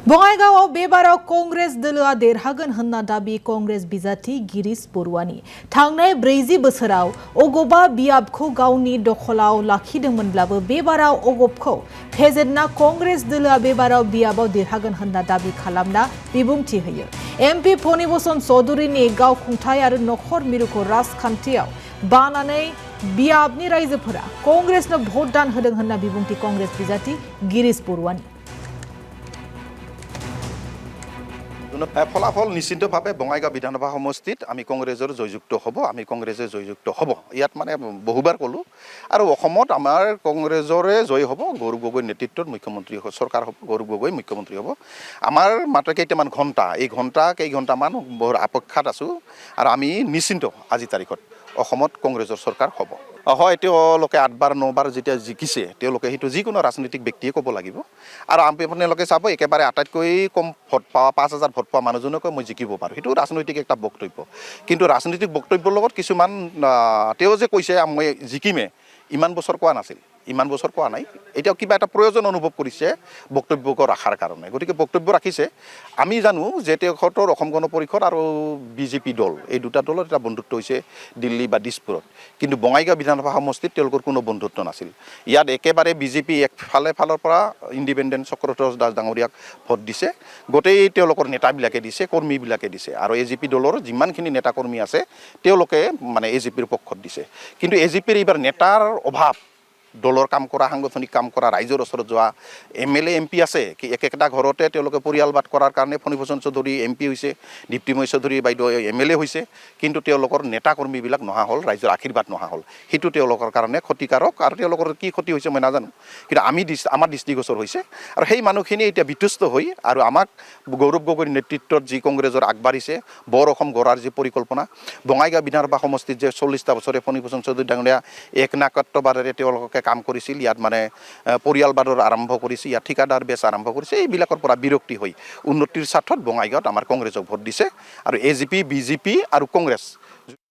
बङाइगावआव बेबाराव कंग्रेस दोलोआ देरहागोन होनना दाबि कंग्रेस बिजाथि गिरीश बरुवानि थांनाय 40 बोसोराव अगबा बियाबखौ गावनि दखलाव लाखिदोंमोनब्लाबो बेबाराव अगबखौ फेजेनना कंग्रेस दोलोआ बेबाराव बियाबाव देरहागोन होनना दाबि खालामना बिबुंथि होयो। एमपि फणिभूषण चौधुरीनि गावखुंथाय आरो नखर मिरुखौ राजखान्थियाव बानानै बियाबनि रायजोफोरा कंग्रेसनो भोट दान होदों होनना बिबुंथि कंग्रेस बिजाथि गिरीश बरुवानि। ফলাফল নিশ্চিতভাৱে বঙাইগাঁও বিধানসভা সমষ্টিত আমি কংগ্ৰেছৰ জয়যুক্ত হ'ব, আমি কংগ্ৰেছে জয়যুক্ত হ'ব। ইয়াত মানে বহুবাৰ ক'লোঁ আৰু অসমত আমাৰ কংগ্ৰেছৰে জয় হ'ব। গৌৰৱ গগৈ নেতৃত্বত মুখ্যমন্ত্ৰী চৰকাৰ হ'ব, গৌৰৱ গগৈ মুখ্যমন্ত্ৰী হ'ব। আমাৰ মাত্ৰ কেইটামান ঘণ্টা, এই কেইঘণ্টামান বৰ আপেক্ষাত আছোঁ আৰু আমি নিশ্চিন্ত আজি তাৰিখত অসমত কংগ্ৰেছৰ চৰকাৰ হ'ব। হয়, তেওঁলোকে 8বাৰ 9বাৰ যেতিয়া জিকিছে তেওঁলোকে সেইটো যিকোনো ৰাজনৈতিক ব্যক্তিয়ে ক'ব লাগিব আৰু আপোনালোকে চাব একেবাৰে আটাইতকৈ কম ভোট পোৱা 5000 ভোট পোৱা মানুহজনকে মই জিকিব পাৰোঁ, সেইটো ৰাজনৈতিক এটা বক্তব্য। কিন্তু ৰাজনৈতিক বক্তব্যৰ লগত কিছুমান তেওঁ যে কৈছে মই জিকিমে, ইমান বছৰ কোৱা নাছিল, ইমান বছৰ কোৱা নাই। এতিয়া কিবা এটা প্ৰয়োজন অনুভৱ কৰিছে বক্তব্য ৰাখাৰ কাৰণে, গতিকে বক্তব্য ৰাখিছে। আমি জানো যে তেখেতৰ অসম গণ পৰিষদ আৰু বিজেপি দল, এই দুটা দলৰ এটা বন্ধুত্ব হৈছে দিল্লী বা দিছপুৰত, কিন্তু বঙাইগাঁও বিধানসভা সমষ্টিত তেওঁলোকৰ কোনো বন্ধুত্ব নাছিল। ইয়াত একেবাৰে বিজেপি ফালৰ পৰা ইণ্ডিপেণ্ডেণ্ট চক্ৰধৰ দাস ডাঙৰীয়াক ভোট দিছে, গোটেই তেওঁলোকৰ নেতাবিলাকে দিছে, কৰ্মীবিলাকে দিছে আৰু এজিপি দলৰ যিমানখিনি নেতা কৰ্মী আছে তেওঁলোকে মানে এজিপিৰ পক্ষত দিছে। কিন্তু এজিপিৰ এইবাৰ নেতাৰ অভাৱ, দলৰ কাম কৰা, সাংগঠনিক কাম কৰা, ৰাইজৰ ওচৰত যোৱা MLA MP আছে, একেটা ঘৰতে তেওঁলোকে পৰিয়ালবাদ কৰাৰ কাৰণে ফণিভূষণ চৌধুৰী MP হৈছে, দীপ্তিময় চৌধুৰী বাইদেউ MLA হৈছে, কিন্তু তেওঁলোকৰ নেতা কৰ্মীবিলাক নহা হ'ল, ৰাইজৰ আশীৰ্বাদ নহা হ'ল। সেইটো তেওঁলোকৰ কাৰণে ক্ষতিকাৰক আৰু তেওঁলোকৰ কি ক্ষতি হৈছে মই নাজানো, কিন্তু আমাৰ দৃষ্টিগোচৰ হৈছে আৰু সেই মানুহখিনি এতিয়া বিতুষ্ট হৈ আৰু আমাক গৌৰৱ গগৈৰ নেতৃত্বত যি কংগ্ৰেছৰ আগবাঢ়িছে, বৰ অসম গঢ়াৰ যি পৰিকল্পনা, বঙাইগাঁও বিধানসভা সমষ্টিত যে 40টা বছৰে ফণিভূষণ চৌধুৰী ডাঙৰীয়া একনায়কত্ববাদেৰে তেওঁলোকে কাম কৰিছিল, ইয়াত মানে পৰিয়ালবাদৰ আৰম্ভ কৰিছে, ইয়াত ঠিকাদাৰ বেচ আৰম্ভ কৰিছে, এইবিলাকৰ পৰা বিৰক্তি হৈ উন্নতিৰ স্বাৰ্থত বঙাইগাঁৱত আমাৰ কংগ্ৰেছক ভোট দিছে আৰু AGP, BJP আৰু কংগ্ৰেছ